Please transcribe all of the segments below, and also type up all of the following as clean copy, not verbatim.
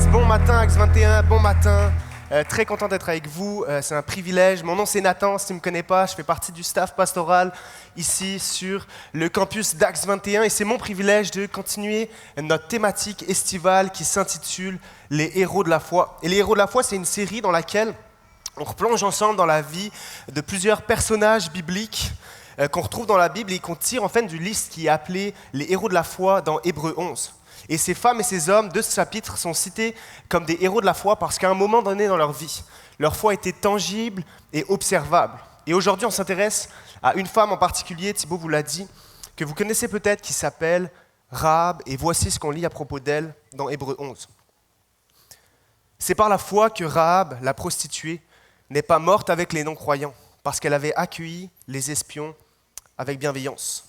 Yes, bon matin, Axe 21, bon matin. Très content d'être avec vous, c'est un privilège. Mon nom c'est Nathan, si tu ne me connais pas, je fais partie du staff pastoral ici sur le campus d'Axe 21 et c'est mon privilège de continuer notre thématique estivale qui s'intitule Les héros de la foi. Et les héros de la foi, c'est une série dans laquelle on replonge ensemble dans la vie de plusieurs personnages bibliques qu'on retrouve dans la Bible et qu'on tire en fait du liste qui est appelé les héros de la foi dans Hébreux 11. Et ces femmes et ces hommes de ce chapitre sont cités comme des héros de la foi parce qu'à un moment donné dans leur vie, leur foi était tangible et observable. Et aujourd'hui, on s'intéresse à une femme en particulier, Thibaut vous l'a dit, que vous connaissez peut-être, qui s'appelle Rahab. Et voici ce qu'on lit à propos d'elle dans Hébreux 11. C'est par la foi que Rahab, la prostituée, n'est pas morte avec les non-croyants, parce qu'elle avait accueilli les espions avec bienveillance.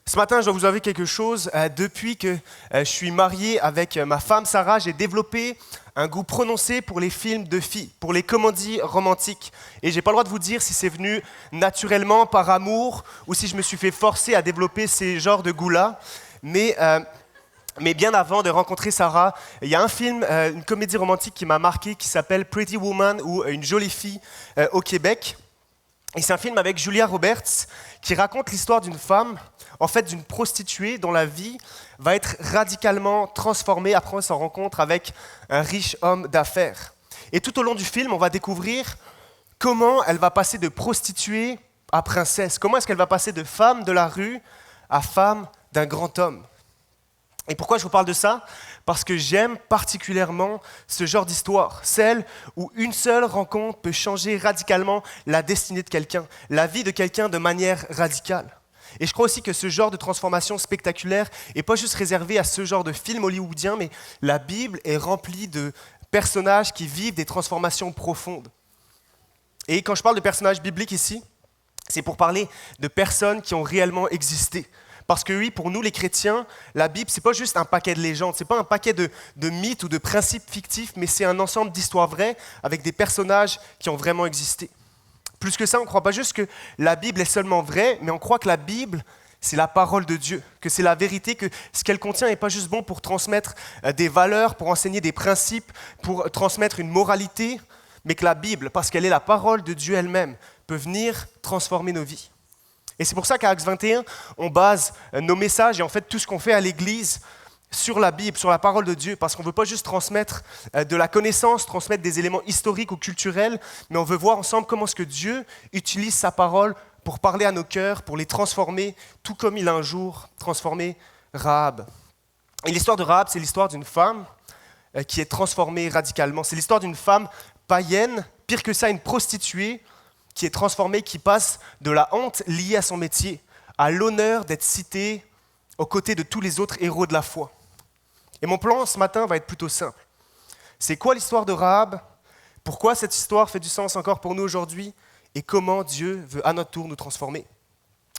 Ce matin, je dois vous avouer quelque chose. Depuis que je suis marié avec ma femme Sarah, j'ai développé un goût prononcé pour les films de filles, pour les comédies romantiques. Et je n'ai pas le droit de vous dire si c'est venu naturellement, par amour, ou si je me suis fait forcer à développer ces genres de goûts-là. Mais bien avant de rencontrer Sarah, il y a un film, une comédie romantique qui m'a marqué, qui s'appelle Pretty Woman, ou Une jolie fille au Québec. Et c'est un film avec Julia Roberts qui raconte l'histoire d'une femme, en fait d'une prostituée dont la vie va être radicalement transformée après sa rencontre avec un riche homme d'affaires. Et tout au long du film, on va découvrir comment elle va passer de prostituée à princesse, comment est-ce qu'elle va passer de femme de la rue à femme d'un grand homme. Et pourquoi je vous parle de ça ? Parce que j'aime particulièrement ce genre d'histoire, celle où une seule rencontre peut changer radicalement la destinée de quelqu'un, la vie de quelqu'un de manière radicale. Et je crois aussi que ce genre de transformation spectaculaire n'est pas juste réservé à ce genre de film hollywoodien, mais la Bible est remplie de personnages qui vivent des transformations profondes. Et quand je parle de personnages bibliques ici, c'est pour parler de personnes qui ont réellement existé. Parce que oui, pour nous les chrétiens, la Bible, ce n'est pas juste un paquet de légendes, ce n'est pas un paquet de mythes ou de principes fictifs, mais c'est un ensemble d'histoires vraies avec des personnages qui ont vraiment existé. Plus que ça, on ne croit pas juste que la Bible est seulement vraie, mais on croit que la Bible, c'est la parole de Dieu, que c'est la vérité, que ce qu'elle contient n'est pas juste bon pour transmettre des valeurs, pour enseigner des principes, pour transmettre une moralité, mais que la Bible, parce qu'elle est la parole de Dieu elle-même, peut venir transformer nos vies. Et c'est pour ça qu'à Axe 21, on base nos messages et en fait tout ce qu'on fait à l'Église sur la Bible, sur la parole de Dieu, parce qu'on ne veut pas juste transmettre de la connaissance, transmettre des éléments historiques ou culturels, mais on veut voir ensemble comment est-ce que Dieu utilise sa parole pour parler à nos cœurs, pour les transformer, tout comme il a un jour transformé Rahab. Et l'histoire de Rahab, c'est l'histoire d'une femme qui est transformée radicalement. C'est l'histoire d'une femme païenne, pire que ça, une prostituée, qui est transformée, qui passe de la honte liée à son métier à l'honneur d'être citée aux côtés de tous les autres héros de la foi. Et mon plan ce matin va être plutôt simple. C'est quoi l'histoire de Rahab ? Pourquoi cette histoire fait du sens encore pour nous aujourd'hui ? Et comment Dieu veut à notre tour nous transformer ?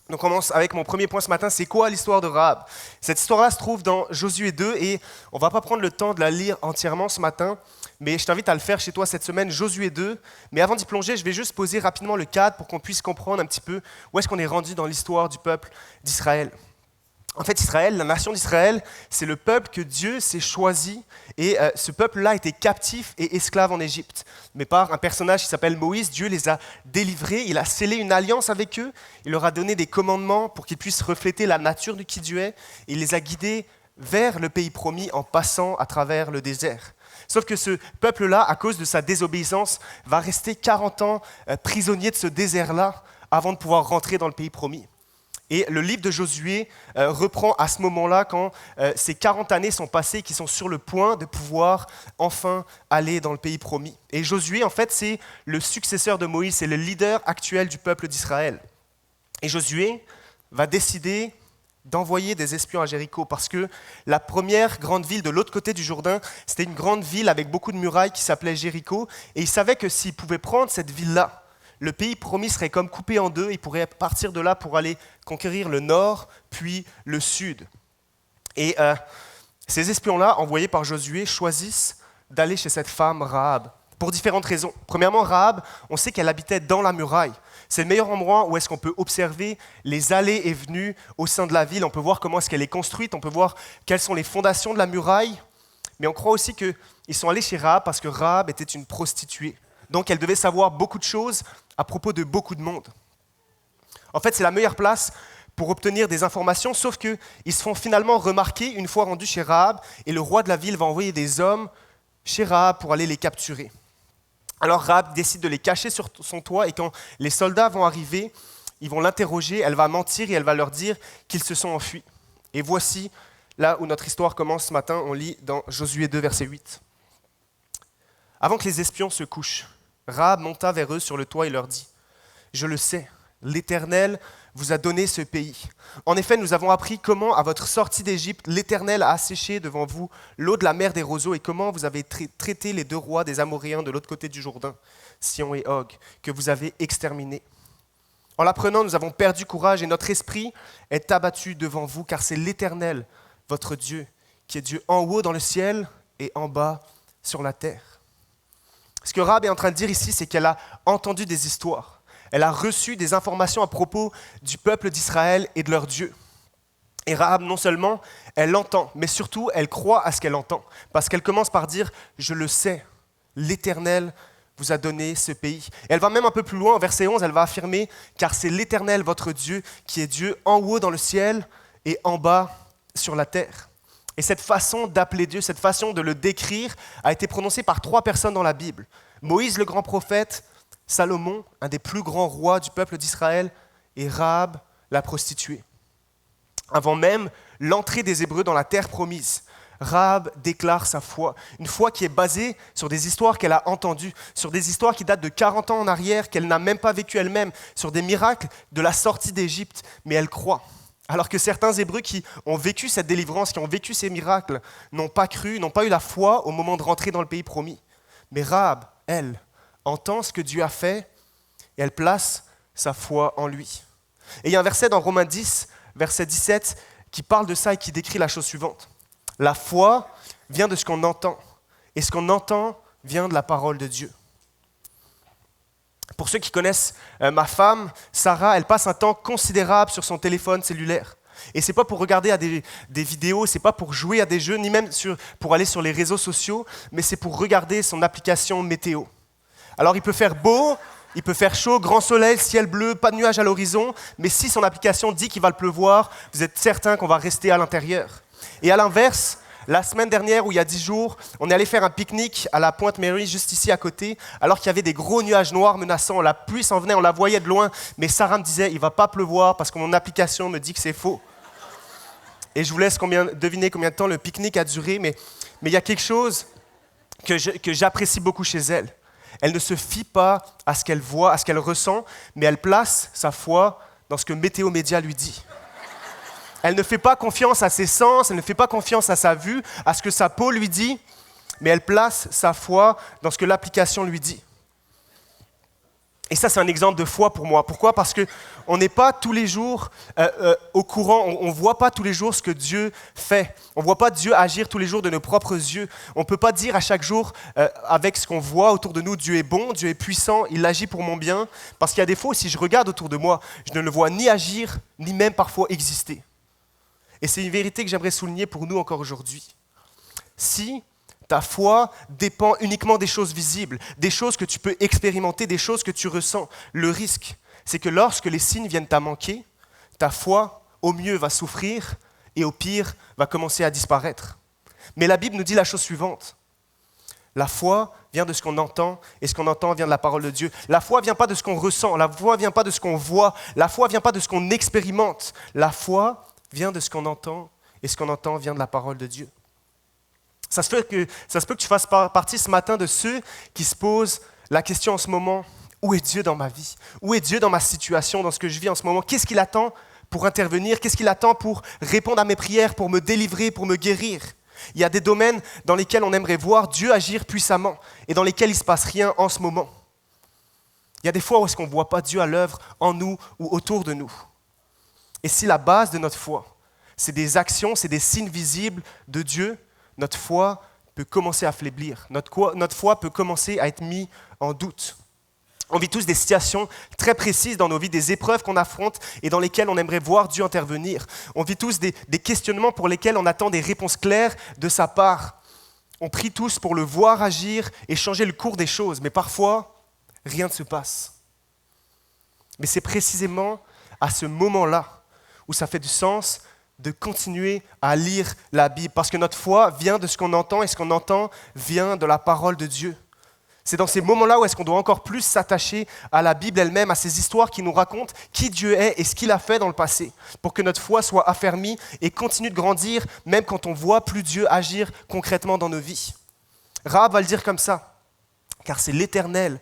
Donc on commence avec mon premier point ce matin, c'est quoi l'histoire de Rahab ? Cette histoire-là se trouve dans Josué 2 et on ne va pas prendre le temps de la lire entièrement ce matin, mais je t'invite à le faire chez toi cette semaine, Josué 2. Mais avant d'y plonger, je vais juste poser rapidement le cadre pour qu'on puisse comprendre un petit peu où est-ce qu'on est rendu dans l'histoire du peuple d'Israël. En fait, Israël, la nation d'Israël, c'est le peuple que Dieu s'est choisi et ce peuple-là était captif et esclave en Égypte. Mais par un personnage qui s'appelle Moïse, Dieu les a délivrés, il a scellé une alliance avec eux, il leur a donné des commandements pour qu'ils puissent refléter la nature de qui Dieu est, et il les a guidés vers le pays promis en passant à travers le désert. Sauf que ce peuple-là, à cause de sa désobéissance, va rester 40 ans prisonnier de ce désert-là avant de pouvoir rentrer dans le pays promis. Et le livre de Josué reprend à ce moment-là quand ces 40 années sont passées, qui sont sur le point de pouvoir enfin aller dans le pays promis. Et Josué, en fait, c'est le successeur de Moïse, c'est le leader actuel du peuple d'Israël. Et Josué va décider d'envoyer des espions à Jéricho parce que la première grande ville de l'autre côté du Jourdain, c'était une grande ville avec beaucoup de murailles qui s'appelait Jéricho. Et il savait que s'il pouvait prendre cette ville-là, le pays promis serait comme coupé en deux, il pourrait partir de là pour aller conquérir le nord, puis le sud. Et ces espions-là, envoyés par Josué, choisissent d'aller chez cette femme Rahab, pour différentes raisons. Premièrement, Rahab, on sait qu'elle habitait dans la muraille. C'est le meilleur endroit où est-ce qu'on peut observer les allées et venues au sein de la ville. On peut voir comment est-ce qu'elle est construite, on peut voir quelles sont les fondations de la muraille. Mais on croit aussi qu'ils sont allés chez Rahab parce que Rahab était une prostituée. Donc elle devait savoir beaucoup de choses à propos de beaucoup de monde. En fait, c'est la meilleure place pour obtenir des informations, sauf qu'ils se font finalement remarquer une fois rendus chez Rahab, et le roi de la ville va envoyer des hommes chez Rahab pour aller les capturer. Alors Rahab décide de les cacher sur son toit, et quand les soldats vont arriver, ils vont l'interroger, elle va mentir et elle va leur dire qu'ils se sont enfuis. Et voici là où notre histoire commence ce matin, on lit dans Josué 2, verset 8. Avant que les espions se couchent, Rahab monta vers eux sur le toit et leur dit « Je le sais, l'Éternel vous a donné ce pays. En effet, nous avons appris comment, à votre sortie d'Égypte, l'Éternel a asséché devant vous l'eau de la mer des roseaux et comment vous avez traité les 2 rois des Amoréens de l'autre côté du Jourdain, Sion et Og, que vous avez exterminés. En l'apprenant, nous avons perdu courage et notre esprit est abattu devant vous, car c'est l'Éternel, votre Dieu, qui est Dieu en haut dans le ciel et en bas sur la terre. » Ce que Rahab est en train de dire ici, c'est qu'elle a entendu des histoires. Elle a reçu des informations à propos du peuple d'Israël et de leur Dieu. Et Rahab, non seulement, elle l'entend, mais surtout, elle croit à ce qu'elle entend. Parce qu'elle commence par dire « Je le sais, l'Éternel vous a donné ce pays. » Et elle va même un peu plus loin, au verset 11, elle va affirmer « Car c'est l'Éternel, votre Dieu, qui est Dieu en haut dans le ciel et en bas sur la terre. » Et cette façon d'appeler Dieu, cette façon de le décrire, a été prononcée par 3 personnes dans la Bible. Moïse, le grand prophète, Salomon, un des plus grands rois du peuple d'Israël, et Rahab, la prostituée. Avant même l'entrée des Hébreux dans la terre promise, Rahab déclare sa foi, une foi qui est basée sur des histoires qu'elle a entendues, sur des histoires qui datent de 40 ans en arrière, qu'elle n'a même pas vécues elle-même, sur des miracles de la sortie d'Égypte, mais elle croit. Alors que certains Hébreux qui ont vécu cette délivrance, qui ont vécu ces miracles, n'ont pas cru, n'ont pas eu la foi au moment de rentrer dans le pays promis. Mais Rahab, elle, entend ce que Dieu a fait et elle place sa foi en lui. Et il y a un verset dans Romains 10, verset 17, qui parle de ça et qui décrit la chose suivante. La foi vient de ce qu'on entend, et ce qu'on entend vient de la parole de Dieu. Pour ceux qui connaissent ma femme, Sarah, elle passe un temps considérable sur son téléphone cellulaire. Et ce n'est pas pour regarder à des vidéos, ce n'est pas pour jouer à des jeux, ni même pour aller sur les réseaux sociaux, mais c'est pour regarder son application météo. Alors il peut faire beau, il peut faire chaud, grand soleil, ciel bleu, pas de nuages à l'horizon, mais si son application dit qu'il va le pleuvoir, vous êtes certain qu'on va rester à l'intérieur. Et à l'inverse, la semaine dernière, ou il y a 10 jours, on est allé faire un pique-nique à la Pointe Mary, juste ici à côté, alors qu'il y avait des gros nuages noirs menaçants. La pluie s'en venait, on la voyait de loin, mais Sarah me disait, il ne va pas pleuvoir parce que mon application me dit que c'est faux. Et je vous laisse deviner combien de temps le pique-nique a duré, mais il y a quelque chose que j'apprécie beaucoup chez elle. Elle ne se fie pas à ce qu'elle voit, à ce qu'elle ressent, mais elle place sa foi dans ce que Météo Média lui dit. Elle ne fait pas confiance à ses sens, elle ne fait pas confiance à sa vue, à ce que sa peau lui dit, mais elle place sa foi dans ce que l'application lui dit. Et ça, c'est un exemple de foi pour moi. Pourquoi ? Parce qu'on n'est pas tous les jours au courant, on ne voit pas tous les jours ce que Dieu fait. On ne voit pas Dieu agir tous les jours de nos propres yeux. On ne peut pas dire à chaque jour, avec ce qu'on voit autour de nous, Dieu est bon, Dieu est puissant, il agit pour mon bien. Parce qu'il y a des fois, si je regarde autour de moi, je ne le vois ni agir, ni même parfois exister. Et c'est une vérité que j'aimerais souligner pour nous encore aujourd'hui. Si ta foi dépend uniquement des choses visibles, des choses que tu peux expérimenter, des choses que tu ressens, le risque, c'est que lorsque les signes viennent à manquer, ta foi, au mieux, va souffrir et au pire, va commencer à disparaître. Mais la Bible nous dit la chose suivante. La foi vient de ce qu'on entend et ce qu'on entend vient de la parole de Dieu. La foi ne vient pas de ce qu'on ressent, la foi ne vient pas de ce qu'on voit, la foi ne vient pas de ce qu'on expérimente. La foi vient de ce qu'on entend, et ce qu'on entend vient de la parole de Dieu. Ça se peut que tu fasses partie ce matin de ceux qui se posent la question en ce moment, où est Dieu dans ma vie ? Où est Dieu dans ma situation, dans ce que je vis en ce moment ? Qu'est-ce qu'il attend pour intervenir ? Qu'est-ce qu'il attend pour répondre à mes prières, pour me délivrer, pour me guérir ? Il y a des domaines dans lesquels on aimerait voir Dieu agir puissamment, et dans lesquels il ne se passe rien en ce moment. Il y a des fois où est-ce qu'on ne voit pas Dieu à l'œuvre en nous ou autour de nous. Et si la base de notre foi, c'est des actions, c'est des signes visibles de Dieu, notre foi peut commencer à faiblir. Notre foi peut commencer à être mise en doute. On vit tous des situations très précises dans nos vies, des épreuves qu'on affronte et dans lesquelles on aimerait voir Dieu intervenir. On vit tous des questionnements pour lesquels on attend des réponses claires de sa part. On prie tous pour le voir agir et changer le cours des choses, mais parfois, rien ne se passe. Mais c'est précisément à ce moment-là où ça fait du sens de continuer à lire la Bible, parce que notre foi vient de ce qu'on entend, et ce qu'on entend vient de la parole de Dieu. C'est dans ces moments-là où est-ce qu'on doit encore plus s'attacher à la Bible elle-même, à ces histoires qui nous racontent qui Dieu est et ce qu'il a fait dans le passé, pour que notre foi soit affermie et continue de grandir, même quand on ne voit plus Dieu agir concrètement dans nos vies. Rahab va le dire comme ça, car c'est l'Éternel,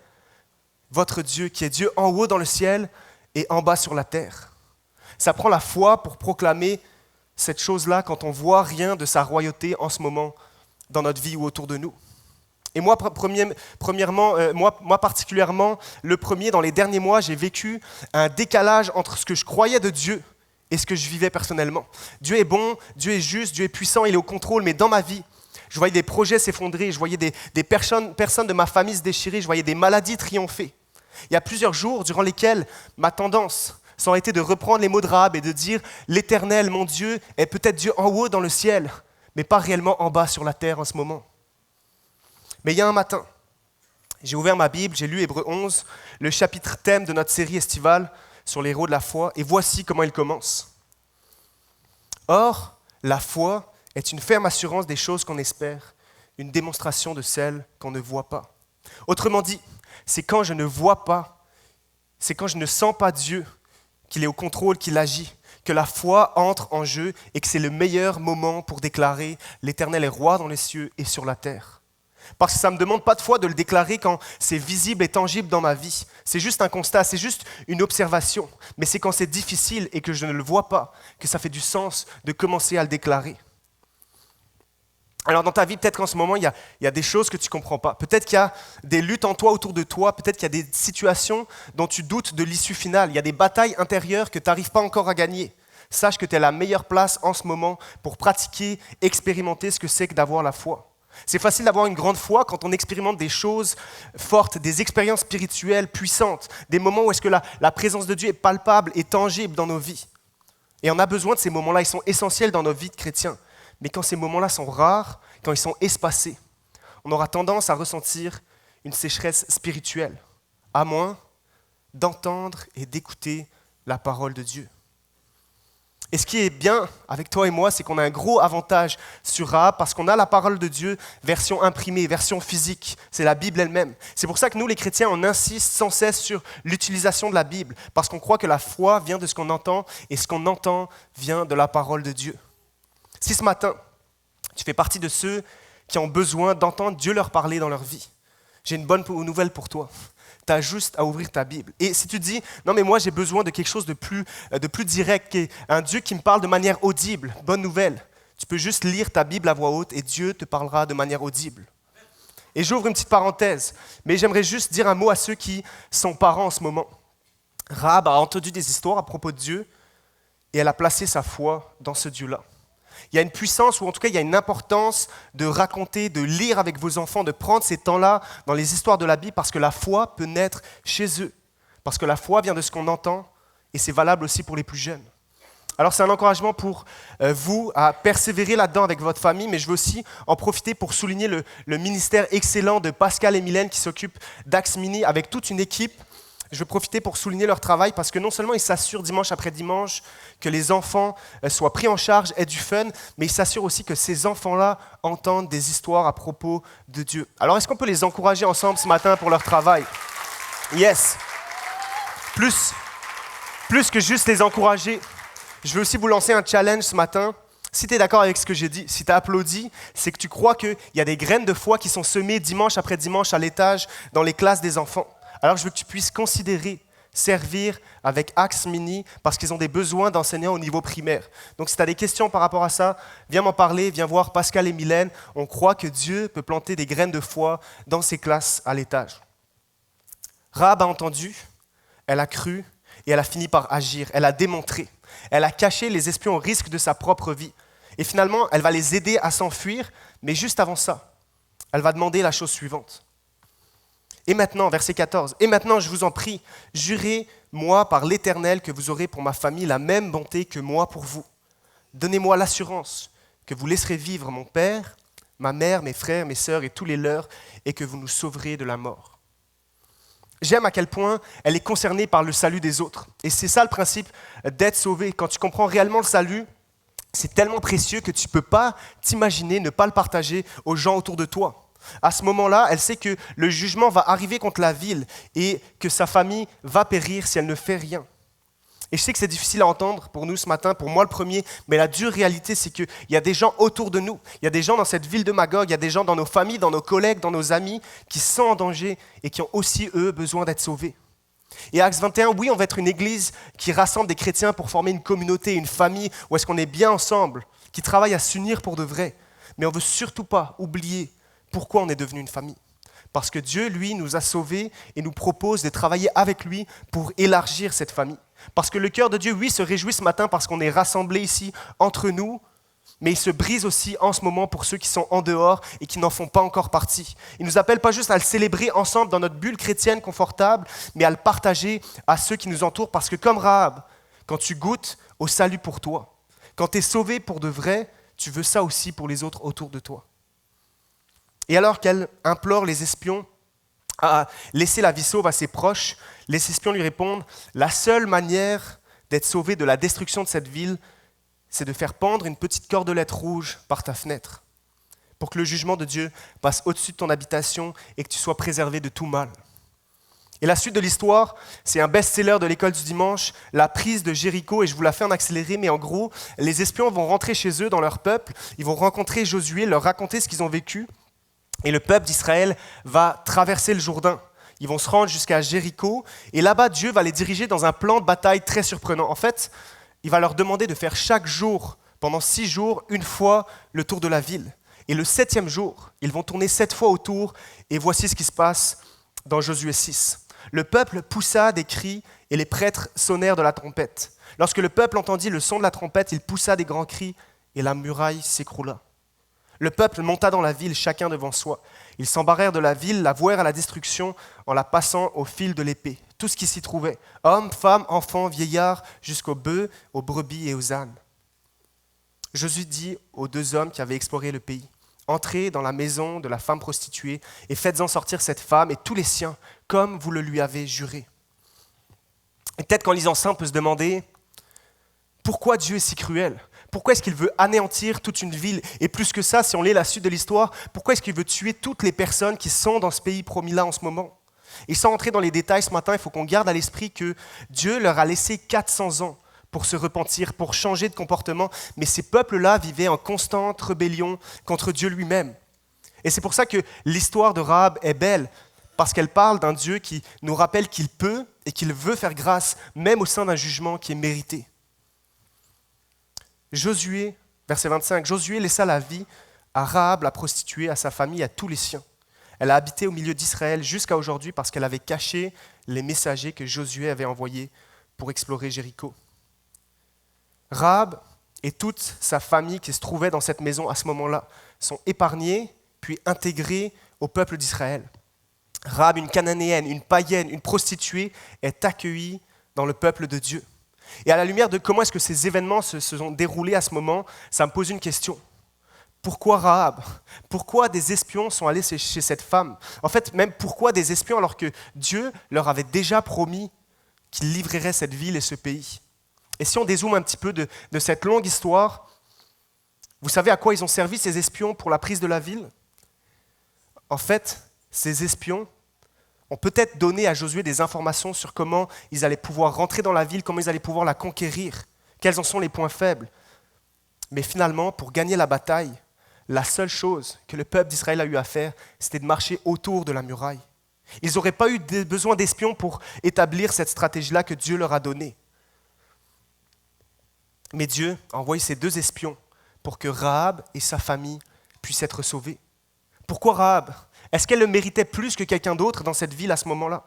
votre Dieu, qui est Dieu en haut dans le ciel et en bas sur la terre. Ça prend la foi pour proclamer cette chose-là quand on ne voit rien de sa royauté en ce moment dans notre vie ou autour de nous. Et moi, moi particulièrement, le premier, dans les derniers mois, j'ai vécu un décalage entre ce que je croyais de Dieu et ce que je vivais personnellement. Dieu est bon, Dieu est juste, Dieu est puissant, il est au contrôle, mais dans ma vie, je voyais des projets s'effondrer, je voyais des personnes de ma famille se déchirer, je voyais des maladies triompher. Il y a plusieurs jours durant lesquels ma tendance, ça aurait été de reprendre les mots de Rahab et de dire « L'Éternel, mon Dieu, est peut-être Dieu en haut dans le ciel, mais pas réellement en bas sur la terre en ce moment. » Mais il y a un matin, j'ai ouvert ma Bible, j'ai lu Hébreux 11, le chapitre thème de notre série estivale sur les héros de la foi, et voici comment il commence. « Or, la foi est une ferme assurance des choses qu'on espère, une démonstration de celles qu'on ne voit pas. » Autrement dit, c'est quand je ne vois pas, c'est quand je ne sens pas Dieu, qu'il est au contrôle, qu'il agit, que la foi entre en jeu et que c'est le meilleur moment pour déclarer « L'Éternel est roi dans les cieux et sur la terre ». Parce que ça ne me demande pas de foi de le déclarer quand c'est visible et tangible dans ma vie. C'est juste un constat, c'est juste une observation. Mais c'est quand c'est difficile et que je ne le vois pas que ça fait du sens de commencer à le déclarer. Alors dans ta vie, peut-être qu'en ce moment, il y a des choses que tu ne comprends pas. Peut-être qu'il y a des luttes en toi, autour de toi. Peut-être qu'il y a des situations dont tu doutes de l'issue finale. Il y a des batailles intérieures que tu n'arrives pas encore à gagner. Sache que tu es la meilleure place en ce moment pour pratiquer, expérimenter ce que c'est que d'avoir la foi. C'est facile d'avoir une grande foi quand on expérimente des choses fortes, des expériences spirituelles puissantes, des moments où est-ce que la présence de Dieu est palpable et tangible dans nos vies. Et on a besoin de ces moments-là, ils sont essentiels dans nos vies de chrétiens. Mais quand ces moments-là sont rares, quand ils sont espacés, on aura tendance à ressentir une sécheresse spirituelle, à moins d'entendre et d'écouter la parole de Dieu. Et ce qui est bien avec toi et moi, c'est qu'on a un gros avantage sur Rahab parce qu'on a la parole de Dieu, version imprimée, version physique. C'est la Bible elle-même. C'est pour ça que nous, les chrétiens, on insiste sans cesse sur l'utilisation de la Bible, parce qu'on croit que la foi vient de ce qu'on entend et ce qu'on entend vient de la parole de Dieu. Si ce matin, tu fais partie de ceux qui ont besoin d'entendre Dieu leur parler dans leur vie, j'ai une bonne nouvelle pour toi. Tu as juste à ouvrir ta Bible. Et si tu te dis, non mais moi j'ai besoin de quelque chose de plus direct, un Dieu qui me parle de manière audible, bonne nouvelle. Tu peux juste lire ta Bible à voix haute et Dieu te parlera de manière audible. Et j'ouvre une petite parenthèse, mais j'aimerais juste dire un mot à ceux qui sont parents en ce moment. Rahab a entendu des histoires à propos de Dieu et elle a placé sa foi dans ce Dieu-là. Il y a une puissance, ou en tout cas il y a une importance de raconter, de lire avec vos enfants, de prendre ces temps-là dans les histoires de la Bible, parce que la foi peut naître chez eux. Parce que la foi vient de ce qu'on entend, et c'est valable aussi pour les plus jeunes. Alors c'est un encouragement pour vous à persévérer là-dedans avec votre famille, mais je veux aussi en profiter pour souligner le ministère excellent de Pascal et Mylène qui s'occupent d'Axe Mini avec toute une équipe. Je veux profiter pour souligner leur travail parce que non seulement ils s'assurent dimanche après dimanche que les enfants soient pris en charge, aient du fun, mais ils s'assurent aussi que ces enfants-là entendent des histoires à propos de Dieu. Alors est-ce qu'on peut les encourager ensemble ce matin pour leur travail? Yes! Plus que juste les encourager, je veux aussi vous lancer un challenge ce matin. Si tu es d'accord avec ce que j'ai dit, si tu as applaudi, c'est que tu crois qu'il y a des graines de foi qui sont semées dimanche après dimanche à l'étage dans les classes des enfants. Alors je veux que tu puisses considérer servir avec Axe Mini parce qu'ils ont des besoins d'enseignants au niveau primaire. Donc si tu as des questions par rapport à ça, viens m'en parler, viens voir Pascal et Mylène. On croit que Dieu peut planter des graines de foi dans ces classes à l'étage. Rahab a entendu, elle a cru et elle a fini par agir. Elle a démontré. Elle a caché les espions au risque de sa propre vie. Et finalement, elle va les aider à s'enfuir, mais juste avant ça, elle va demander la chose suivante. Et maintenant, verset 14, « Et maintenant, je vous en prie, jurez-moi par l'Éternel que vous aurez pour ma famille la même bonté que moi pour vous. Donnez-moi l'assurance que vous laisserez vivre mon père, ma mère, mes frères, mes sœurs et tous les leurs, et que vous nous sauverez de la mort. J'aime à quel point elle est concernée par le salut des autres. Et c'est ça le principe d'être sauvé. Quand tu comprends réellement le salut, c'est tellement précieux que tu ne peux pas t'imaginer ne pas le partager aux gens autour de toi. À ce moment-là, elle sait que le jugement va arriver contre la ville et que sa famille va périr si elle ne fait rien. Et je sais que c'est difficile à entendre pour nous ce matin, pour moi le premier, mais la dure réalité, c'est qu'il y a des gens autour de nous, il y a des gens dans cette ville de Magog, il y a des gens dans nos familles, dans nos collègues, dans nos amis, qui sont en danger et qui ont aussi, eux, besoin d'être sauvés. Et Acts 21, oui, on va être une église qui rassemble des chrétiens pour former une communauté, une famille, où est-ce qu'on est bien ensemble, qui travaille à s'unir pour de vrai. Mais on ne veut surtout pas oublier pourquoi on est devenu une famille. Parce que Dieu, lui, nous a sauvés et nous propose de travailler avec lui pour élargir cette famille. Parce que le cœur de Dieu, oui, se réjouit ce matin parce qu'on est rassemblés ici entre nous, mais il se brise aussi en ce moment pour ceux qui sont en dehors et qui n'en font pas encore partie. Il ne nous appelle pas juste à le célébrer ensemble dans notre bulle chrétienne confortable, mais à le partager à ceux qui nous entourent. Parce que comme Rahab, quand tu goûtes au salut pour toi, quand tu es sauvé pour de vrai, tu veux ça aussi pour les autres autour de toi. Et alors qu'elle implore les espions à laisser la vie sauve à ses proches, les espions lui répondent « La seule manière d'être sauvé de la destruction de cette ville, c'est de faire pendre une petite cordelette rouge par ta fenêtre, pour que le jugement de Dieu passe au-dessus de ton habitation et que tu sois préservé de tout mal. » Et la suite de l'histoire, c'est un best-seller de l'école du dimanche, la prise de Jéricho, et je vous la fais en accéléré, mais en gros, les espions vont rentrer chez eux dans leur peuple, ils vont rencontrer Josué, leur raconter ce qu'ils ont vécu, et le peuple d'Israël va traverser le Jourdain. Ils vont se rendre jusqu'à Jéricho, et là-bas, Dieu va les diriger dans un plan de bataille très surprenant. En fait, il va leur demander de faire chaque jour, pendant 6 jours, une fois le tour de la ville. Et le 7e jour, ils vont tourner 7 fois autour, et voici ce qui se passe dans Josué 6. Le peuple poussa des cris, et les prêtres sonnèrent de la trompette. Lorsque le peuple entendit le son de la trompette, il poussa des grands cris, et la muraille s'écroula. Le peuple monta dans la ville, chacun devant soi. Ils s'embarrèrent de la ville, la vouèrent à la destruction en la passant au fil de l'épée. Tout ce qui s'y trouvait, hommes, femmes, enfants, vieillards, jusqu'aux bœufs, aux brebis et aux ânes. Josué dit aux 2 hommes qui avaient exploré le pays, « Entrez dans la maison de la femme prostituée et faites-en sortir cette femme et tous les siens, comme vous le lui avez juré. » Et peut-être qu'en lisant ça, on peut se demander, pourquoi Dieu est si cruel ? Pourquoi est-ce qu'il veut anéantir toute une ville ? Et plus que ça, si on lit la suite de l'histoire, pourquoi est-ce qu'il veut tuer toutes les personnes qui sont dans ce pays promis-là en ce moment ? Et sans entrer dans les détails ce matin, il faut qu'on garde à l'esprit que Dieu leur a laissé 400 ans pour se repentir, pour changer de comportement. Mais ces peuples-là vivaient en constante rébellion contre Dieu lui-même. Et c'est pour ça que l'histoire de Rahab est belle, parce qu'elle parle d'un Dieu qui nous rappelle qu'il peut et qu'il veut faire grâce, même au sein d'un jugement qui est mérité. Josué, verset 25, Josué laissa la vie à Rahab, la prostituée, à sa famille, à tous les siens. Elle a habité au milieu d'Israël jusqu'à aujourd'hui parce qu'elle avait caché les messagers que Josué avait envoyés pour explorer Jéricho. Rahab et toute sa famille qui se trouvait dans cette maison à ce moment-là sont épargnés puis intégrés au peuple d'Israël. Rahab, une cananéenne, une païenne, une prostituée, est accueillie dans le peuple de Dieu. Et à la lumière de comment est-ce que ces événements se sont déroulés à ce moment, ça me pose une question. Pourquoi Rahab ? Pourquoi des espions sont allés chez cette femme ? En fait, même pourquoi des espions alors que Dieu leur avait déjà promis qu'il livrerait cette ville et ce pays ? Et si on dézoome un petit peu de cette longue histoire, vous savez à quoi ils ont servi ces espions pour la prise de la ville ? En fait, ces espions ont peut-être donné à Josué des informations sur comment ils allaient pouvoir rentrer dans la ville, comment ils allaient pouvoir la conquérir, quels en sont les points faibles. Mais finalement, pour gagner la bataille, la seule chose que le peuple d'Israël a eu à faire, c'était de marcher autour de la muraille. Ils n'auraient pas eu besoin d'espions pour établir cette stratégie-là que Dieu leur a donnée. Mais Dieu a envoyé ces 2 espions pour que Rahab et sa famille puissent être sauvés. Pourquoi Rahab ? Est-ce qu'elle le méritait plus que quelqu'un d'autre dans cette ville à ce moment-là ?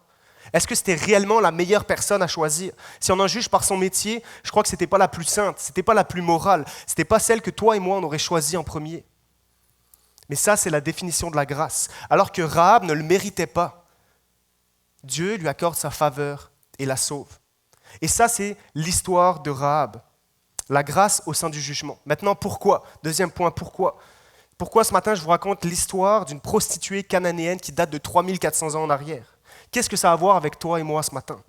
Est-ce que c'était réellement la meilleure personne à choisir ? Si on en juge par son métier, je crois que ce n'était pas la plus sainte, ce n'était pas la plus morale, ce n'était pas celle que toi et moi on aurait choisie en premier. Mais ça, c'est la définition de la grâce. Alors que Rahab ne le méritait pas, Dieu lui accorde sa faveur et la sauve. Et ça, c'est l'histoire de Rahab. La grâce au sein du jugement. Maintenant, pourquoi ? Deuxième point, pourquoi ? Pourquoi ce matin je vous raconte l'histoire d'une prostituée cananéenne qui date de 3400 ans en arrière? Qu'est-ce que ça a à voir avec toi et moi ce matin?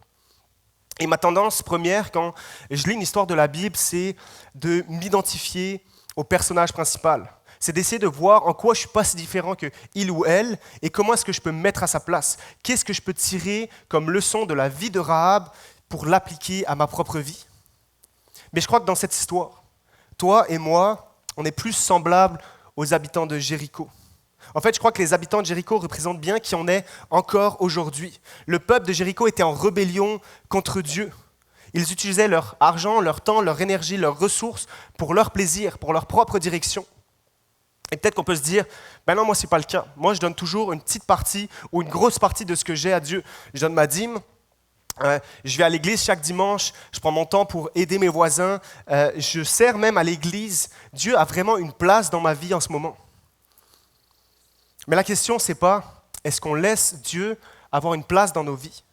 Et ma tendance première, quand je lis une histoire de la Bible, c'est de m'identifier au personnage principal. C'est d'essayer de voir en quoi je ne suis pas si différent qu'il ou elle et comment est-ce que je peux me mettre à sa place. Qu'est-ce que je peux tirer comme leçon de la vie de Rahab pour l'appliquer à ma propre vie? Mais je crois que dans cette histoire, toi et moi, on est plus semblables aux habitants de Jéricho. En fait, je crois que les habitants de Jéricho représentent bien qui on est encore aujourd'hui. Le peuple de Jéricho était en rébellion contre Dieu. Ils utilisaient leur argent, leur temps, leur énergie, leurs ressources pour leur plaisir, pour leur propre direction. Et peut-être qu'on peut se dire, ben non, moi, ce n'est pas le cas. Moi, je donne toujours une petite partie ou une grosse partie de ce que j'ai à Dieu. Je donne ma dîme, je vais à l'église chaque dimanche, je prends mon temps pour aider mes voisins, je sers même à l'église. Dieu a vraiment une place dans ma vie en ce moment. Mais la question, ce n'est pas, est-ce qu'on laisse Dieu avoir une place dans nos vies?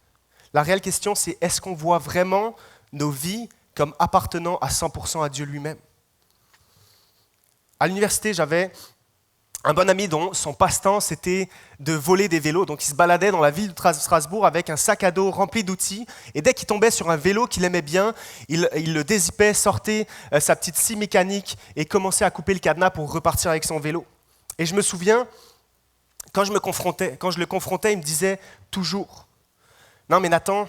La réelle question, c'est, est-ce qu'on voit vraiment nos vies comme appartenant à 100% à Dieu lui-même? À l'université, j'avais un bon ami dont son passe-temps, c'était de voler des vélos. Donc il se baladait dans la ville de Strasbourg avec un sac à dos rempli d'outils. Et dès qu'il tombait sur un vélo qu'il aimait bien, il le dézippait, sortait sa petite scie mécanique et commençait à couper le cadenas pour repartir avec son vélo. Et je me souviens, quand je le confrontais, il me disait toujours, « Non mais Nathan,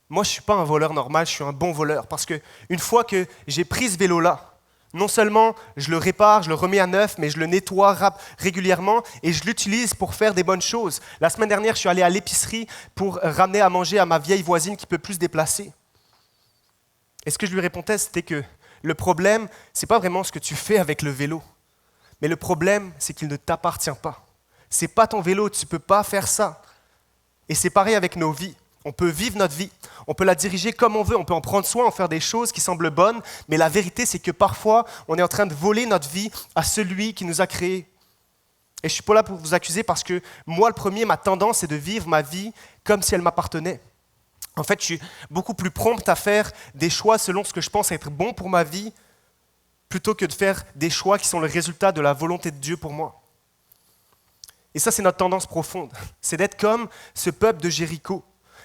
moi je ne suis pas un voleur normal, je suis un bon voleur. Parce qu'une fois que j'ai pris ce vélo-là, non seulement je le répare, je le remets à neuf, mais je le nettoie régulièrement et je l'utilise pour faire des bonnes choses. La semaine dernière, je suis allé à l'épicerie pour ramener à manger à ma vieille voisine qui ne peut plus se déplacer. Et ce que je lui répondais, c'était que le problème, ce n'est pas vraiment ce que tu fais avec le vélo. Mais le problème, c'est qu'il ne t'appartient pas. Ce n'est pas ton vélo, tu ne peux pas faire ça. Et c'est pareil avec nos vies. On peut vivre notre vie, on peut la diriger comme on veut, on peut en prendre soin, en faire des choses qui semblent bonnes, mais la vérité, c'est que parfois, on est en train de voler notre vie à celui qui nous a créés. Et je ne suis pas là pour vous accuser parce que moi, le premier, ma tendance, c'est de vivre ma vie comme si elle m'appartenait. En fait, je suis beaucoup plus prompt à faire des choix selon ce que je pense être bon pour ma vie, plutôt que de faire des choix qui sont le résultat de la volonté de Dieu pour moi. Et ça, c'est notre tendance profonde. C'est d'être comme ce peuple de Jéricho,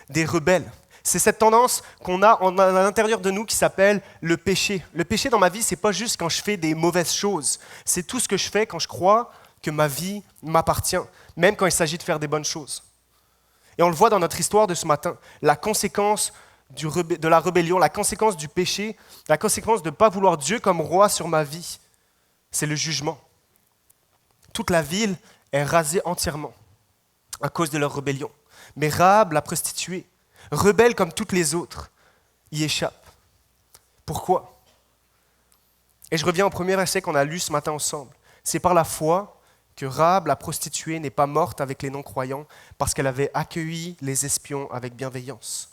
des rebelles. C'est cette tendance qu'on a à l'intérieur de nous qui s'appelle le péché. Le péché dans ma vie, ce n'est pas juste quand je fais des mauvaises choses. C'est tout ce que je fais quand je crois que ma vie m'appartient, même quand il s'agit de faire des bonnes choses. Et on le voit dans notre histoire de ce matin. La conséquence de la rébellion, la conséquence du péché, la conséquence de ne pas vouloir Dieu comme roi sur ma vie, c'est le jugement. Toute la ville est rasée entièrement à cause de leur rébellion. Mais Rahab, la prostituée, rebelle comme toutes les autres, y échappe. Pourquoi? Et je reviens au premier verset qu'on a lu ce matin ensemble. C'est par la foi que Rahab, la prostituée, n'est pas morte avec les non-croyants parce qu'elle avait accueilli les espions avec bienveillance.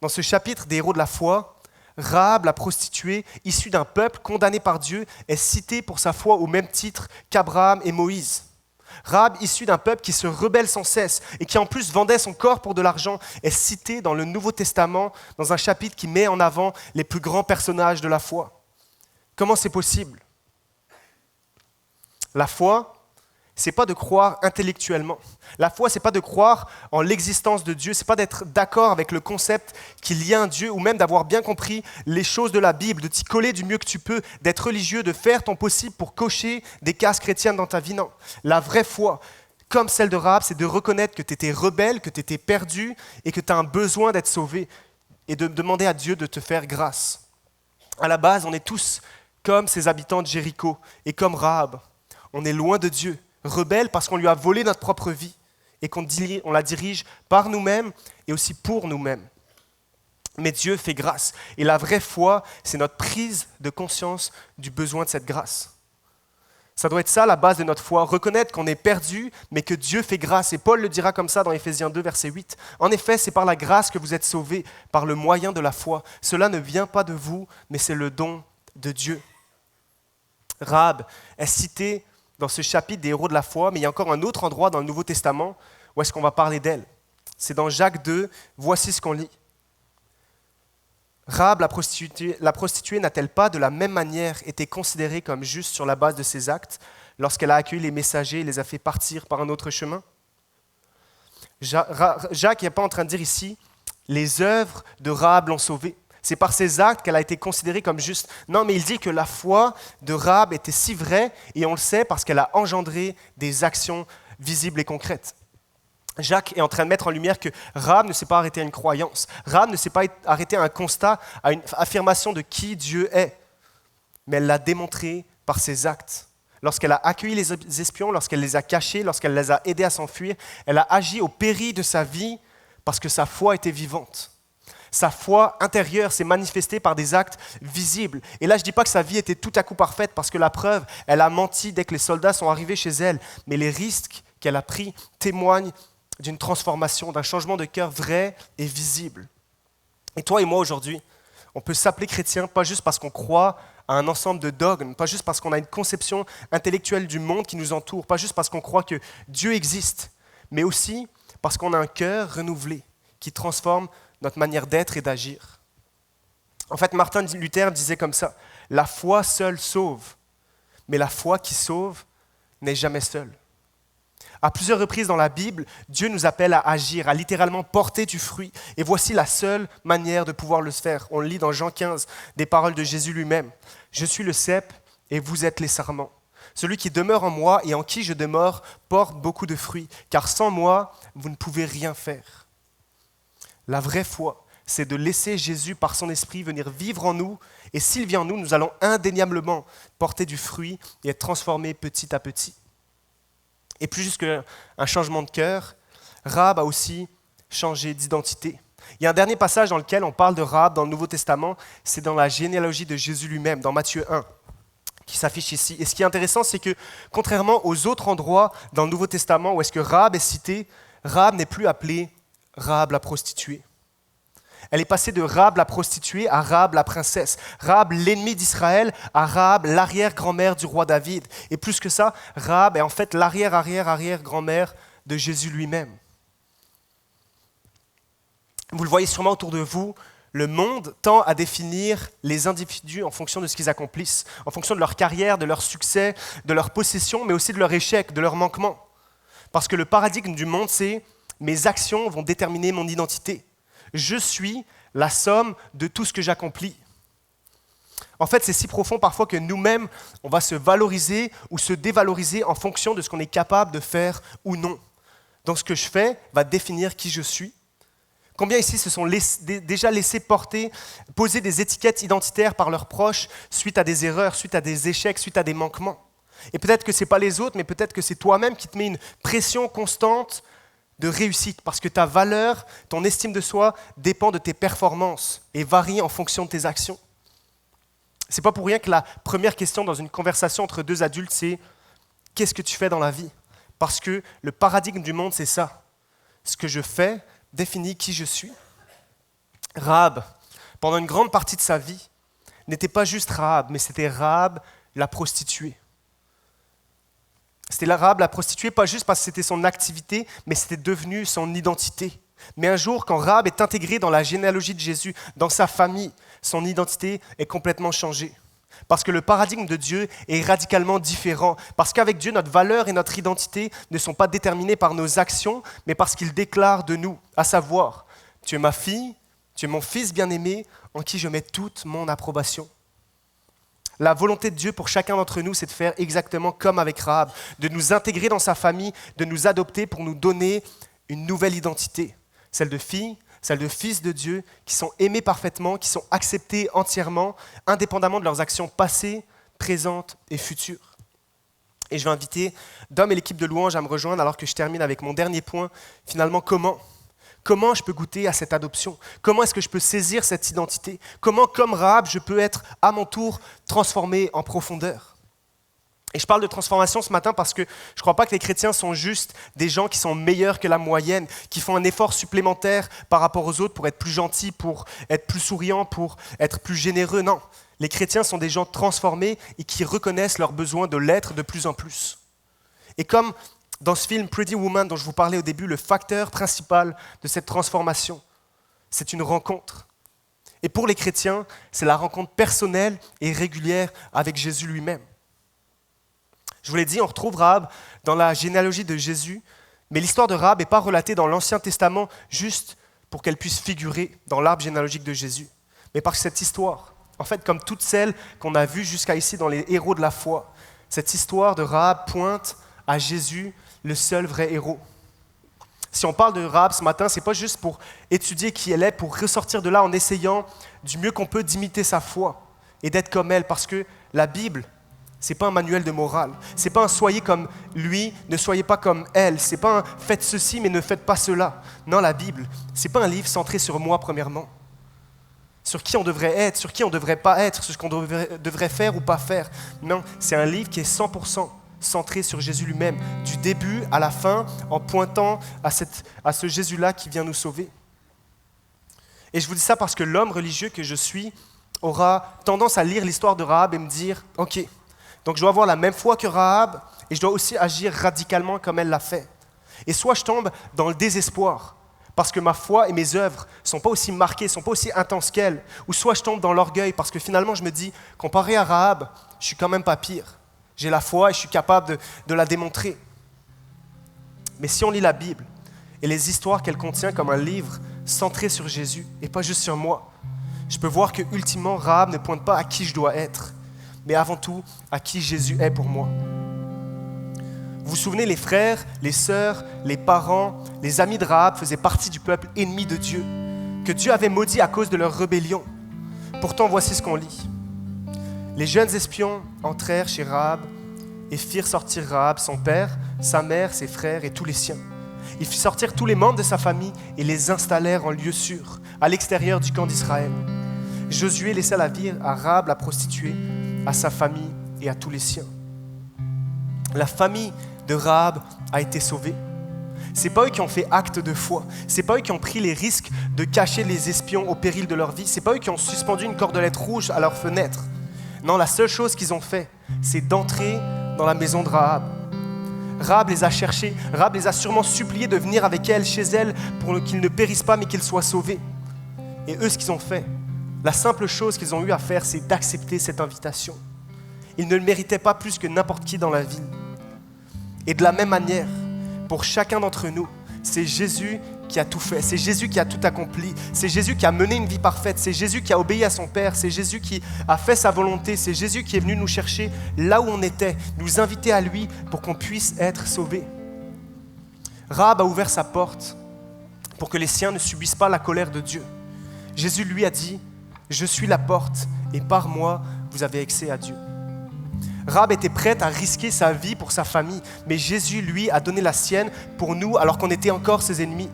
Dans ce chapitre des héros de la foi, Rahab, la prostituée, issue d'un peuple condamné par Dieu, est citée pour sa foi au même titre qu'Abraham et Moïse. Rahab, issue d'un peuple qui se rebelle sans cesse et qui en plus vendait son corps pour de l'argent, est citée dans le Nouveau Testament, dans un chapitre qui met en avant les plus grands personnages de la foi. Comment c'est possible? La foi, ce n'est pas de croire intellectuellement. La foi, ce n'est pas de croire en l'existence de Dieu, ce n'est pas d'être d'accord avec le concept qu'il y a un Dieu, ou même d'avoir bien compris les choses de la Bible, de t'y coller du mieux que tu peux, d'être religieux, de faire ton possible pour cocher des cases chrétiennes dans ta vie. Non, la vraie foi, comme celle de Rahab, c'est de reconnaître que tu étais rebelle, que tu étais perdu et que tu as un besoin d'être sauvé et de demander à Dieu de te faire grâce. À la base, on est tous comme ces habitants de Jéricho et comme Rahab. On est loin de Dieu, rebelle parce qu'on lui a volé notre propre vie et qu'on la dirige par nous-mêmes et aussi pour nous-mêmes. Mais Dieu fait grâce. Et la vraie foi, c'est notre prise de conscience du besoin de cette grâce. Ça doit être ça la base de notre foi, reconnaître qu'on est perdu, mais que Dieu fait grâce. Et Paul le dira comme ça dans Éphésiens 2, verset 8. En effet, c'est par la grâce que vous êtes sauvés, par le moyen de la foi. Cela ne vient pas de vous, mais c'est le don de Dieu. Rahab est citée dans ce chapitre des héros de la foi, mais il y a encore un autre endroit dans le Nouveau Testament où est-ce qu'on va parler d'elle. C'est dans Jacques 2, voici ce qu'on lit. Rahab, la prostituée n'a-t-elle pas de la même manière été considérée comme juste sur la base de ses actes lorsqu'elle a accueilli les messagers et les a fait partir par un autre chemin? Jacques n'est pas en train de dire ici, les œuvres de Rahab l'ont sauvée. C'est par ses actes qu'elle a été considérée comme juste. Non, mais il dit que la foi de Rahab était si vraie, et on le sait parce qu'elle a engendré des actions visibles et concrètes. Jacques est en train de mettre en lumière que Rahab ne s'est pas arrêté à une croyance. Rahab ne s'est pas arrêté à un constat, à une affirmation de qui Dieu est. Mais elle l'a démontré par ses actes. Lorsqu'elle a accueilli les espions, lorsqu'elle les a cachés, lorsqu'elle les a aidés à s'enfuir, elle a agi au péril de sa vie parce que sa foi était vivante. Sa foi intérieure s'est manifestée par des actes visibles. Et là, je ne dis pas que sa vie était tout à coup parfaite, parce que la preuve, elle a menti dès que les soldats sont arrivés chez elle. Mais les risques qu'elle a pris témoignent d'une transformation, d'un changement de cœur vrai et visible. Et toi et moi aujourd'hui, on peut s'appeler chrétien pas juste parce qu'on croit à un ensemble de dogmes, pas juste parce qu'on a une conception intellectuelle du monde qui nous entoure, pas juste parce qu'on croit que Dieu existe, mais aussi parce qu'on a un cœur renouvelé qui transforme notre manière d'être et d'agir. En fait, Martin Luther disait comme ça, « La foi seule sauve, mais la foi qui sauve n'est jamais seule. » À plusieurs reprises dans la Bible, Dieu nous appelle à agir, à littéralement porter du fruit. Et voici la seule manière de pouvoir le faire. On le lit dans Jean 15, des paroles de Jésus lui-même. « Je suis le cep et vous êtes les sarments. Celui qui demeure en moi et en qui je demeure porte beaucoup de fruits, car sans moi, vous ne pouvez rien faire. » La vraie foi, c'est de laisser Jésus par son esprit venir vivre en nous. Et s'il vient en nous, nous allons indéniablement porter du fruit et être transformés petit à petit. Et plus juste qu'un changement de cœur, Rahab a aussi changé d'identité. Il y a un dernier passage dans lequel on parle de Rahab dans le Nouveau Testament, c'est dans la généalogie de Jésus lui-même, dans Matthieu 1, qui s'affiche ici. Et ce qui est intéressant, c'est que contrairement aux autres endroits dans le Nouveau Testament où est-ce que Rahab est citée, Rahab n'est plus appelée Rahab la prostituée. Elle est passée de Rahab la prostituée à Rahab la princesse. Rahab l'ennemi d'Israël à Rahab l'arrière-grand-mère du roi David. Et plus que ça, Rahab est en fait l'arrière-arrière-arrière-grand-mère de Jésus lui-même. Vous le voyez sûrement autour de vous, le monde tend à définir les individus en fonction de ce qu'ils accomplissent, en fonction de leur carrière, de leur succès, de leur possession, mais aussi de leur échec, de leur manquement. Parce que le paradigme du monde, c'est « mes actions vont déterminer mon identité ». Je suis la somme de tout ce que j'accomplis. En fait, c'est si profond parfois que nous-mêmes, on va se valoriser ou se dévaloriser en fonction de ce qu'on est capable de faire ou non. Donc ce que je fais va définir qui je suis. Combien ici se sont déjà laissés poser des étiquettes identitaires par leurs proches suite à des erreurs, suite à des échecs, suite à des manquements. Et peut-être que ce n'est pas les autres, mais peut-être que c'est toi-même qui te mets une pression constante de réussite, parce que ta valeur, ton estime de soi dépend de tes performances et varie en fonction de tes actions. C'est pas pour rien que la première question dans une conversation entre deux adultes, c'est « Qu'est-ce que tu fais dans la vie ?» Parce que le paradigme du monde, c'est ça. Ce que je fais définit qui je suis. Rahab, pendant une grande partie de sa vie, n'était pas juste Rahab, mais c'était Rahab la prostituée. C'était Rahab la prostituée, pas juste parce que c'était son activité, mais c'était devenu son identité. Mais un jour, quand Rahab est intégrée dans la généalogie de Jésus, dans sa famille, son identité est complètement changée. Parce que le paradigme de Dieu est radicalement différent. Parce qu'avec Dieu, notre valeur et notre identité ne sont pas déterminées par nos actions, mais par ce qu'il déclare de nous, à savoir, tu es ma fille, tu es mon fils bien-aimé, en qui je mets toute mon approbation. La volonté de Dieu pour chacun d'entre nous, c'est de faire exactement comme avec Rahab, de nous intégrer dans sa famille, de nous adopter pour nous donner une nouvelle identité, celle de fille, celle de fils de Dieu, qui sont aimés parfaitement, qui sont acceptés entièrement, indépendamment de leurs actions passées, présentes et futures. Et je vais inviter Dom et l'équipe de louange à me rejoindre alors que je termine avec mon dernier point. Finalement, Comment je peux goûter à cette adoption? Comment est-ce que je peux saisir cette identité? Comment, comme Rahab, je peux être à mon tour transformé en profondeur? Et je parle de transformation ce matin parce que je ne crois pas que les chrétiens sont juste des gens qui sont meilleurs que la moyenne, qui font un effort supplémentaire par rapport aux autres pour être plus gentils, pour être plus souriants, pour être plus généreux. Non, les chrétiens sont des gens transformés et qui reconnaissent leur besoin de l'être de plus en plus. Et comme dans ce film Pretty Woman dont je vous parlais au début, le facteur principal de cette transformation, c'est une rencontre. Et pour les chrétiens, c'est la rencontre personnelle et régulière avec Jésus lui-même. Je vous l'ai dit, on retrouve Rahab dans la généalogie de Jésus, mais l'histoire de Rahab n'est pas relatée dans l'Ancien Testament juste pour qu'elle puisse figurer dans l'arbre généalogique de Jésus. Mais parce que cette histoire, en fait, comme toutes celles qu'on a vues jusqu'à ici dans les héros de la foi, cette histoire de Rahab pointe à Jésus, le seul vrai héros. Si on parle de Rahab ce matin, ce n'est pas juste pour étudier qui elle est, pour ressortir de là en essayant du mieux qu'on peut d'imiter sa foi et d'être comme elle, parce que la Bible, ce n'est pas un manuel de morale. Ce n'est pas un soyez comme lui, ne soyez pas comme elle. Ce n'est pas un faites ceci, mais ne faites pas cela. Non, la Bible, ce n'est pas un livre centré sur moi, premièrement. Sur qui on devrait être, sur qui on ne devrait pas être, sur ce qu'on devrait faire ou pas faire. Non, c'est un livre qui est 100% centré sur Jésus lui-même, du début à la fin, en pointant à ce Jésus-là qui vient nous sauver. Et je vous dis ça parce que l'homme religieux que je suis aura tendance à lire l'histoire de Rahab et me dire « Ok, donc je dois avoir la même foi que Rahab et je dois aussi agir radicalement comme elle l'a fait. » Et soit je tombe dans le désespoir parce que ma foi et mes œuvres ne sont pas aussi marquées, ne sont pas aussi intenses qu'elle, ou soit je tombe dans l'orgueil parce que finalement je me dis, comparé à Rahab, je suis quand même pas pire. J'ai la foi et je suis capable de la démontrer. Mais si on lit la Bible et les histoires qu'elle contient comme un livre centré sur Jésus et pas juste sur moi, je peux voir que ultimement Rahab ne pointe pas à qui je dois être, mais avant tout à qui Jésus est pour moi. Vous vous souvenez, les frères, les sœurs, les parents, les amis de Rahab faisaient partie du peuple ennemi de Dieu, que Dieu avait maudit à cause de leur rébellion. Pourtant, voici ce qu'on lit. Les jeunes espions entrèrent chez Rahab et firent sortir Rahab, son père, sa mère, ses frères et tous les siens. Ils firent sortir tous les membres de sa famille et les installèrent en lieu sûr, à l'extérieur du camp d'Israël. Josué laissa la vie à Rahab, la prostituée, à sa famille et à tous les siens. La famille de Rahab a été sauvée. Ce n'est pas eux qui ont fait acte de foi. Ce n'est pas eux qui ont pris les risques de cacher les espions au péril de leur vie. Ce n'est pas eux qui ont suspendu une cordelette rouge à leur fenêtre. Non, la seule chose qu'ils ont fait, c'est d'entrer dans la maison de Rahab. Rahab les a cherchés. Rahab les a sûrement suppliés de venir avec elle, chez elle, pour qu'ils ne périssent pas, mais qu'ils soient sauvés. Et eux, ce qu'ils ont fait, la simple chose qu'ils ont eu à faire, c'est d'accepter cette invitation. Ils ne le méritaient pas plus que n'importe qui dans la vie. Et de la même manière, pour chacun d'entre nous, c'est Jésus qui a tout fait, c'est Jésus qui a tout accompli, c'est Jésus qui a mené une vie parfaite, c'est Jésus qui a obéi à son Père, c'est Jésus qui a fait sa volonté, c'est Jésus qui est venu nous chercher là où on était, nous inviter à lui pour qu'on puisse être sauvés. Rahab a ouvert sa porte pour que les siens ne subissent pas la colère de Dieu. Jésus lui a dit « Je suis la porte et par moi vous avez accès à Dieu ». Rahab était prête à risquer sa vie pour sa famille, mais Jésus, lui, a donné la sienne pour nous alors qu'on était encore ses ennemis.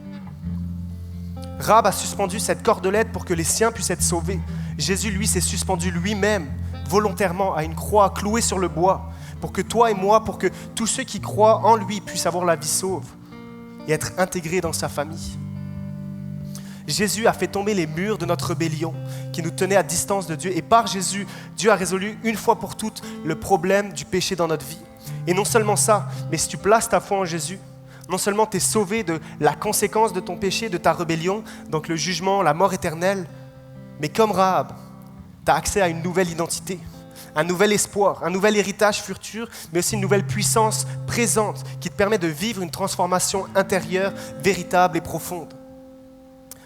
Rahab a suspendu cette cordelette pour que les siens puissent être sauvés. Jésus, lui, s'est suspendu lui-même, volontairement, à une croix clouée sur le bois, pour que toi et moi, pour que tous ceux qui croient en lui puissent avoir la vie sauve et être intégrés dans sa famille. Jésus a fait tomber les murs de notre rébellion qui nous tenaient à distance de Dieu. Et par Jésus, Dieu a résolu une fois pour toutes le problème du péché dans notre vie. Et non seulement ça, mais si tu places ta foi en Jésus, non seulement tu es sauvé de la conséquence de ton péché, de ta rébellion, donc le jugement, la mort éternelle, mais comme Rahab, tu as accès à une nouvelle identité, un nouvel espoir, un nouvel héritage futur, mais aussi une nouvelle puissance présente qui te permet de vivre une transformation intérieure, véritable et profonde.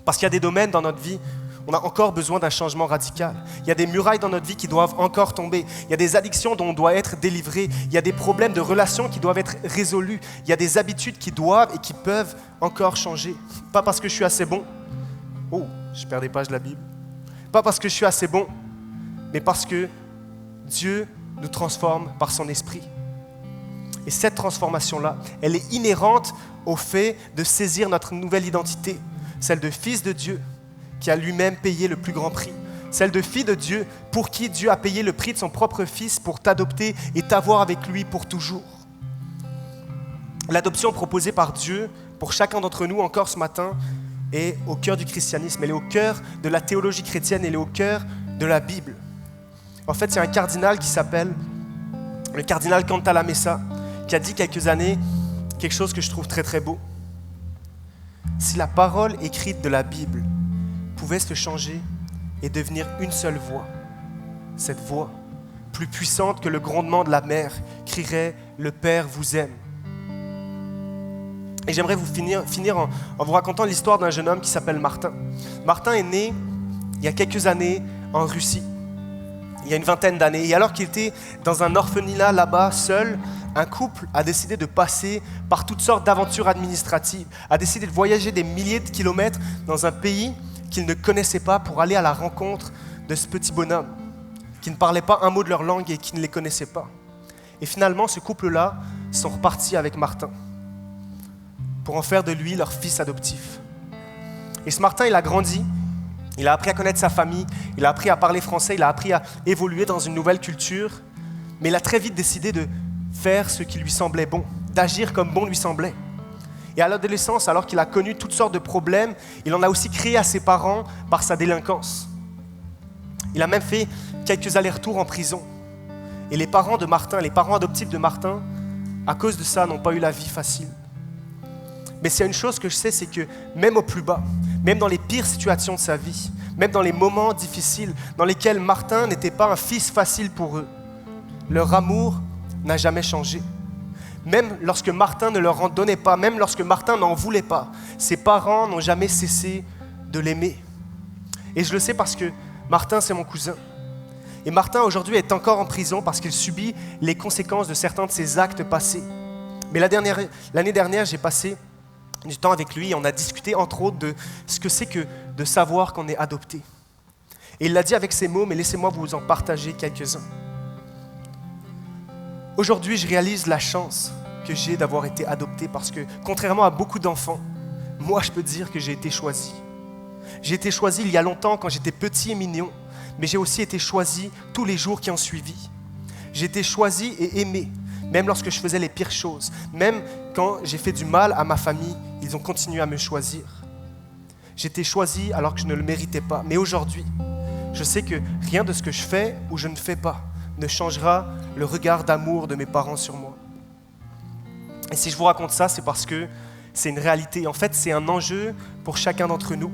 Parce qu'il y a des domaines dans notre vie, on a encore besoin d'un changement radical. Il y a des murailles dans notre vie qui doivent encore tomber. Il y a des addictions dont on doit être délivré. Il y a des problèmes de relations qui doivent être résolus. Il y a des habitudes qui doivent et qui peuvent encore changer. Pas parce que je suis assez bon. Oh, je perds des pages de la Bible. Pas parce que je suis assez bon, mais parce que Dieu nous transforme par son esprit. Et cette transformation-là, elle est inhérente au fait de saisir notre nouvelle identité. Celle de fils de Dieu qui a lui-même payé le plus grand prix. Celle de fille de Dieu pour qui Dieu a payé le prix de son propre fils pour t'adopter et t'avoir avec lui pour toujours. L'adoption proposée par Dieu pour chacun d'entre nous encore ce matin est au cœur du christianisme. Elle est au cœur de la théologie chrétienne, elle est au cœur de la Bible. En fait, il y a un cardinal qui s'appelle le cardinal Cantalamessa qui a dit quelques années quelque chose que je trouve très très beau. Si la parole écrite de la Bible pouvait se changer, et devenir une seule voix. Cette voix, plus puissante que le grondement de la mer, crierait « Le Père vous aime ». Et j'aimerais vous finir en vous racontant l'histoire d'un jeune homme qui s'appelle Martin. Martin est né il y a quelques années en Russie, il y a une vingtaine d'années. Et alors qu'il était dans un orphelinat là-bas, seul, un couple a décidé de passer par toutes sortes d'aventures administratives, a décidé de voyager des milliers de kilomètres dans un pays qu'ils ne connaissaient pas pour aller à la rencontre de ce petit bonhomme, qui ne parlait pas un mot de leur langue et qui ne les connaissait pas. Et finalement, ce couple-là sont repartis avec Martin pour en faire de lui leur fils adoptif. Et ce Martin, il a grandi, il a appris à connaître sa famille, il a appris à parler français, il a appris à évoluer dans une nouvelle culture, mais il a très vite décidé de faire ce qui lui semblait bon, d'agir comme bon lui semblait. Et à l'adolescence, alors qu'il a connu toutes sortes de problèmes, il en a aussi créé à ses parents par sa délinquance. Il a même fait quelques allers-retours en prison. Et les parents de Martin, les parents adoptifs de Martin, à cause de ça, n'ont pas eu la vie facile. Mais s'il y a une chose que je sais, c'est que même au plus bas, même dans les pires situations de sa vie, même dans les moments difficiles dans lesquels Martin n'était pas un fils facile pour eux, leur amour n'a jamais changé. Même lorsque Martin ne leur en donnait pas, même lorsque Martin n'en voulait pas, ses parents n'ont jamais cessé de l'aimer. Et je le sais parce que Martin, c'est mon cousin. Et Martin, aujourd'hui, est encore en prison parce qu'il subit les conséquences de certains de ses actes passés. Mais l'année dernière, j'ai passé du temps avec lui et on a discuté, entre autres, de ce que c'est que de savoir qu'on est adopté. Et il l'a dit avec ces mots, mais laissez-moi vous en partager quelques-uns. Aujourd'hui, je réalise la chance que j'ai d'avoir été adopté parce que, contrairement à beaucoup d'enfants, moi, je peux dire que j'ai été choisi. J'ai été choisi il y a longtemps quand j'étais petit et mignon, mais j'ai aussi été choisi tous les jours qui ont suivi. J'ai été choisi et aimé, même lorsque je faisais les pires choses. Même quand j'ai fait du mal à ma famille, ils ont continué à me choisir. J'ai été choisi alors que je ne le méritais pas. Mais aujourd'hui, je sais que rien de ce que je fais ou je ne fais pas ne changera le regard d'amour de mes parents sur moi. Et si je vous raconte ça, c'est parce que c'est une réalité. En fait, c'est un enjeu pour chacun d'entre nous.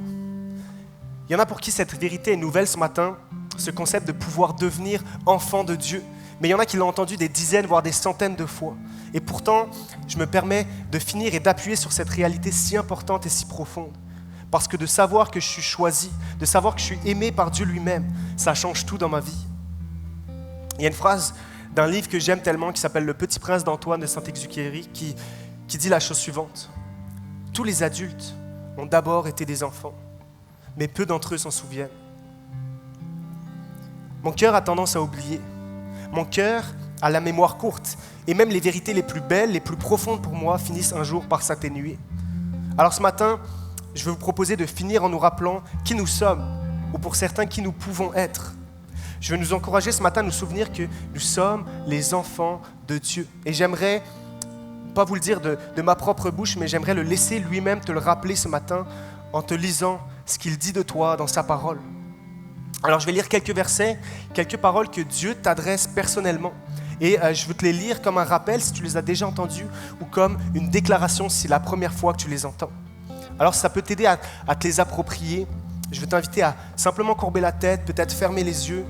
Il y en a pour qui cette vérité est nouvelle ce matin, ce concept de pouvoir devenir enfant de Dieu. Mais il y en a qui l'ont entendu des dizaines, voire des centaines de fois. Et pourtant, je me permets de finir et d'appuyer sur cette réalité si importante et si profonde. Parce que de savoir que je suis choisi, de savoir que je suis aimé par Dieu lui-même, ça change tout dans ma vie. Il y a une phrase d'un livre que j'aime tellement qui s'appelle « Le Petit Prince d'Antoine de Saint-Exupéry » qui dit la chose suivante. « Tous les adultes ont d'abord été des enfants, mais peu d'entre eux s'en souviennent. Mon cœur a tendance à oublier. Mon cœur a la mémoire courte et même les vérités les plus belles, les plus profondes pour moi finissent un jour par s'atténuer. Alors ce matin, je vais vous proposer de finir en nous rappelant qui nous sommes ou pour certains qui nous pouvons être. Je veux nous encourager ce matin à nous souvenir que nous sommes les enfants de Dieu. Et j'aimerais, pas vous le dire de ma propre bouche, mais j'aimerais le laisser lui-même te le rappeler ce matin en te lisant ce qu'il dit de toi dans sa parole. Alors je vais lire quelques versets, quelques paroles que Dieu t'adresse personnellement. Et je veux te les lire comme un rappel si tu les as déjà entendus ou comme une déclaration si c'est la première fois que tu les entends. Alors ça peut t'aider à te les approprier. Je veux t'inviter à simplement courber la tête, peut-être fermer les yeux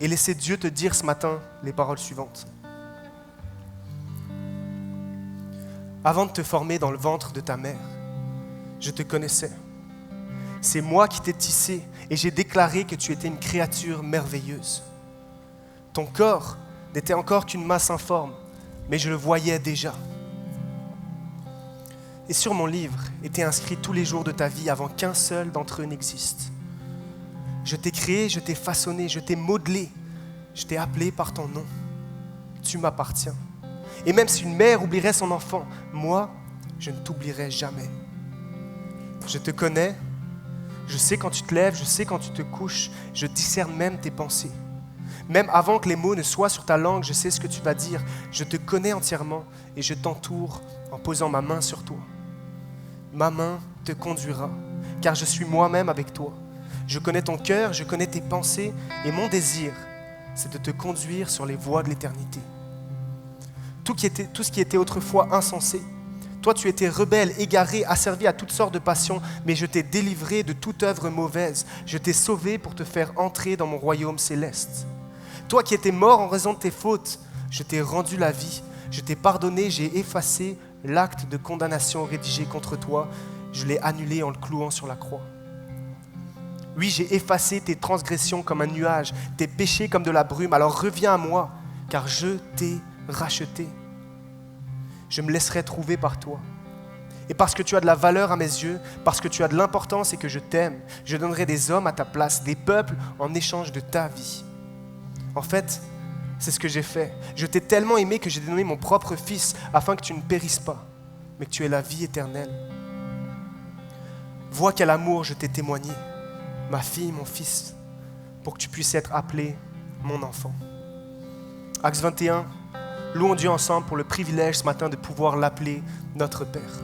et laisser Dieu te dire ce matin les paroles suivantes. Avant de te former dans le ventre de ta mère, je te connaissais. C'est moi qui t'ai tissé et j'ai déclaré que tu étais une créature merveilleuse. Ton corps n'était encore qu'une masse informe, mais je le voyais déjà. Et sur mon livre étaient inscrits tous les jours de ta vie avant qu'un seul d'entre eux n'existe. Je t'ai créé, je t'ai façonné, je t'ai modelé, je t'ai appelé par ton nom. Tu m'appartiens. Et même si une mère oublierait son enfant, moi, je ne t'oublierai jamais. Je te connais, je sais quand tu te lèves, je sais quand tu te couches, je discerne même tes pensées. Même avant que les mots ne soient sur ta langue, je sais ce que tu vas dire. Je te connais entièrement et je t'entoure en posant ma main sur toi. Ma main te conduira, car je suis moi-même avec toi. Je connais ton cœur, je connais tes pensées et mon désir, c'est de te conduire sur les voies de l'éternité. Tout ce qui était autrefois insensé, Toi, tu étais rebelle, égaré, asservi à toutes sortes de passions, mais je t'ai délivré de toute œuvre mauvaise. Je t'ai sauvé pour te faire entrer dans mon royaume céleste. Toi qui étais mort en raison de tes fautes, je t'ai rendu la vie. Je t'ai pardonné, j'ai effacé l'acte de condamnation rédigé contre toi. Je l'ai annulé en le clouant sur la croix. Oui, j'ai effacé tes transgressions comme un nuage, tes péchés comme de la brume. Alors reviens à moi, car je t'ai racheté. Je me laisserai trouver par toi. Et parce que tu as de la valeur à mes yeux, parce que tu as de l'importance et que je t'aime, je donnerai des hommes à ta place, des peuples en échange de ta vie. En fait, c'est ce que j'ai fait. Je t'ai tellement aimé que j'ai donné mon propre fils afin que tu ne périsses pas, mais que tu aies la vie éternelle. Vois quel amour je t'ai témoigné, ma fille, mon fils, pour que tu puisses être appelé mon enfant. Acte 21, louons Dieu ensemble pour le privilège ce matin de pouvoir l'appeler notre Père.